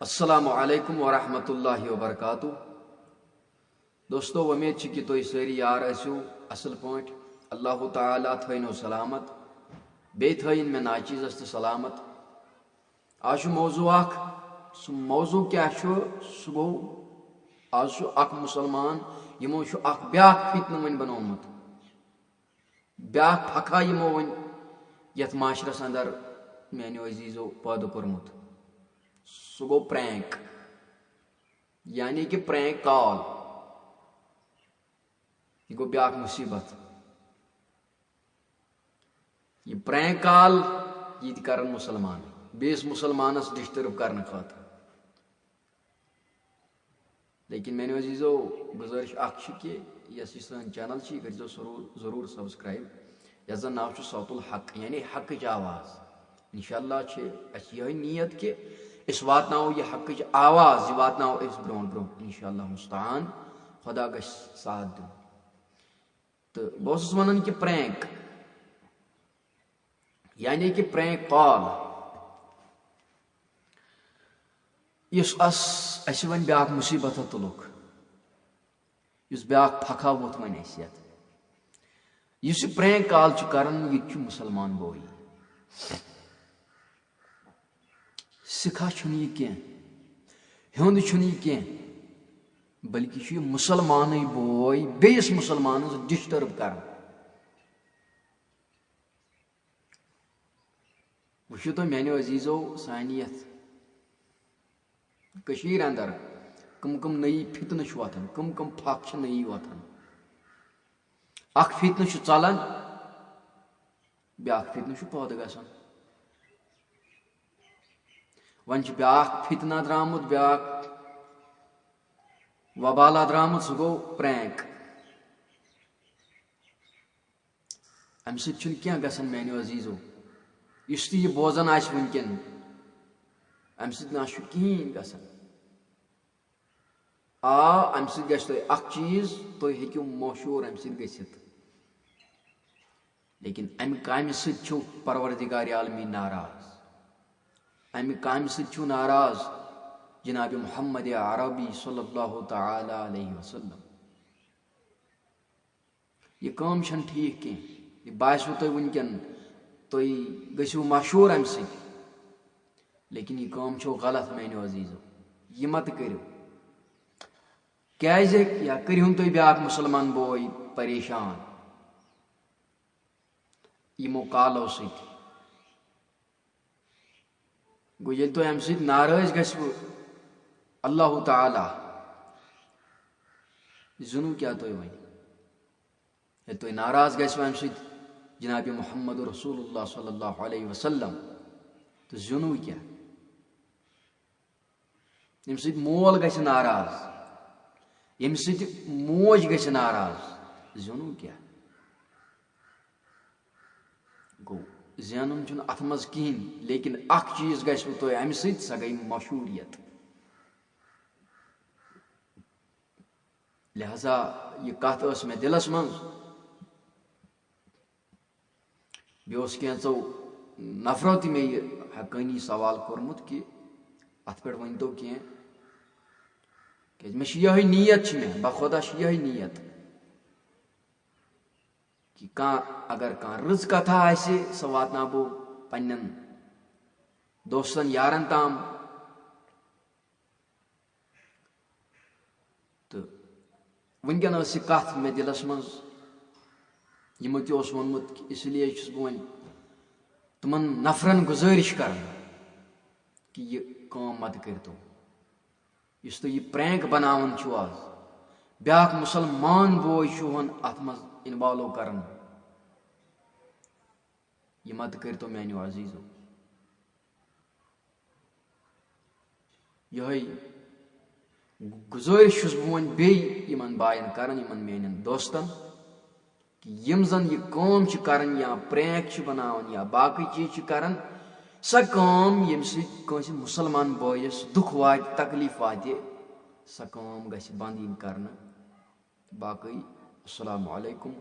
السلام علیکم ورحمۃ اللہ وبرکاتہ دوستو امید چھ کہ تُہۍ سٲری یار ٲسِو اصل پٲٹھۍ اللہ تعالیٰ تھٲینو سلامت بیٚیہِ تھٲیِن مےٚ ناچیٖزس تہِ سلامت آز چھُ موضوع اکھ سُہ موضوع کیاہ چھُ سُہ گوٚو آز چھُ اکھ مُسلمان یِمو چھُ اکھ بیاکھ فتنہٕ وۄنۍ بنومُت بیاکھ پھکھا یِمو وۄنۍ یتھ معاشرس اندر میانیو عزیزو پٲدٕ کوٚرمُت سُہ گوٚو پرینک یعنی کہ پرینک کال یہ گوٚو بیاکھ مصیبت یہ پرینک کال یہ تہِ کرن مسلمان بیٚیِس مسلمانس ڈسٹرب کرنہٕ خٲطرٕ لیکن میانیو عزیزو گزٲرِش اکھ چھِ کہ یۄس یہِ سٲنۍ چینل چھِ یہِ کٔرۍزیو ضروٗر سبسکرایب یتھ زن ناو چھُ صوت الحق یعنی حقٕچ آواز انشاءاللہ چھِ اَسہِ یِہوٚے نیت کہ أسۍ واتناوو یہِ حقٕچ آواز یہِ واتناوو أسۍ برونٛٹھ برونٛٹھ انشاءاللہ مستعان خۄدا گژھِ ساتھ دیُن تہٕ بہٕ اوسُس ونان کہ پرینک یعنی کہ پرینک کال یُس اَسہِ وۄنۍ بیاکھ مُصیبتہ تُلُکھ یُس بیاکھ پھکھا ووٚتھ وۄنۍ اَسہِ یتھ یُس یہِ پرینک کال چھُ کران یہِ تہِ چھُ مُسلمان بوے سکھا چھُنہٕ یہِ کینٛہہ ہیوٚنٛد چھُنہٕ یہِ کینٛہہ بلکہِ چھُ یہِ مُسلمانٕے بوے بیٚیِس مُسلمانس ڈسٹرب کران وٕچھِو تُہۍ میانیو عزیزو سانہِ یتھ کٔشیٖرِ اندر کم کم نٔیی فتنہٕ چھِ وۄتھان کم کم پھکھ چھِ نٔیی وۄتھان اکھ فتنہٕ چھُ ژلان بیاکھ فتنہٕ چھُ پٲدٕ گژھان وۄنۍ چھُ بیاکھ فتنہ درامُت بیاکھ وبالا درامُت سُہ گوٚو پرینک امہِ سۭتۍ چھُنہٕ کینٛہہ گژھان میانیو عزیزو یُس تہِ یہِ بوزان آسہِ وٕنکیٚن امہِ سۭتۍ نہ چھُ کِہیٖنۍ گژھان امہِ سۭتۍ گژھِ تۄہہِ اکھ چیٖز تُہۍ ہیٚکِو مشہوٗر امہِ سۭتۍ گٔژھِتھ لیکن امہِ کامہِ سۭتۍ چھُ پروردگارِ عالمیٖن ناراض امہِ کامہِ سۭتۍ چھُ ناراض جناب محمد عربی صلی اللہ تعالیٰ علیہ وسلم یہِ کٲم چھنہٕ ٹھیٖک کینٛہہ یہِ باسِوٕ تۄہہِ وٕنکیٚن تُہۍ گٔژھِو مشہوٗر امہِ سۭتۍ لیکن یہِ کٲم چھو غلط میانیو عزیزو یہِ مہ تہِ کٔرِو کیازِ یا کٔرۍہُن تُہۍ بیاکھ مُسلمان بوے پریشان یِمو کالو سۭتۍ گوٚو ییٚلہِ تُہۍ امہِ سۭتۍ ناراض گژھِوٕ اللہ تعالیٰ زٕنوٗ کیٛاہ تُہۍ وۄنۍ ییٚلہِ تُہۍ ناراض گژھِوٕ امہِ سۭتۍ جناب محمد رسول اللہ صلی اللہ علیہ وسلم تہٕ زینوٗ کیٛاہ ییٚمہِ سۭتۍ مول گژھِ ناراض ییٚمہِ سۭتۍ موج گژھِ ناراض زینوٗ کیٛاہ گوٚو زینُن چھُنہٕ اتھ منٛز کِہینۍ لیکن اکھ چیٖز گژھِوٕ تۄہہِ امہِ سۭتۍ سۄ گٔے مشہوٗریت لہذا یہِ کتھ ٲس مےٚ دِلس منٛز بیٚیہِ اوس کینٛژو نفرو تہِ مےٚ یہِ حقٲنی سوال کوٚرمُت کہِ اتھ پٮ۪ٹھ ؤنۍتو کینٛہہ کیازِ مےٚ چھِ یِہوٚے نیت چھِ مےٚ بخۄدا چھِ یِہوٚے نیت کہ اگر کانٛہہ رٕژ کتھا آسہِ سۄ واتناو بہٕ پننٮ۪ن دوستن یارن تام تہٕ وٕنکیٚن ٲس یہِ کتھ مےٚ دِلس منٛز یِمو تہِ اوس ووٚنمُت کہِ اسی لیے چھُس بہٕ وۄنۍ تِمن نفرن گُزٲرِش کران کہ یہِ کٲم مہ تہِ کٔرۍتو یُس تُہۍ یہِ پرینک بناوان چھِو آز بیاکھ مُسلمان بوے چھُہون اتھ منٛز اِنوالو کران یہِ مہ تہِ کٔرۍتو میانیو عزیزو یِہوٚے گُزٲرِش چھُس بہٕ وۄنۍ بیٚیہِ یِمن باین کران یِمن میانٮ۪ن دوستن کہ یِم زن یہِ کٲم چھِ کران یا پرینک چھِ بناوان یا باقٕے چیٖز چھِ کران سۄ کٲم ییٚمہِ سۭتۍ کٲنٛسہِ مُسلمان بٲیِس دُکھ واتہِ تکلیٖف واتہِ سۄ کٲم گژھِ بنٛد یِنۍ کرنہٕ باقٕے السلام علیکم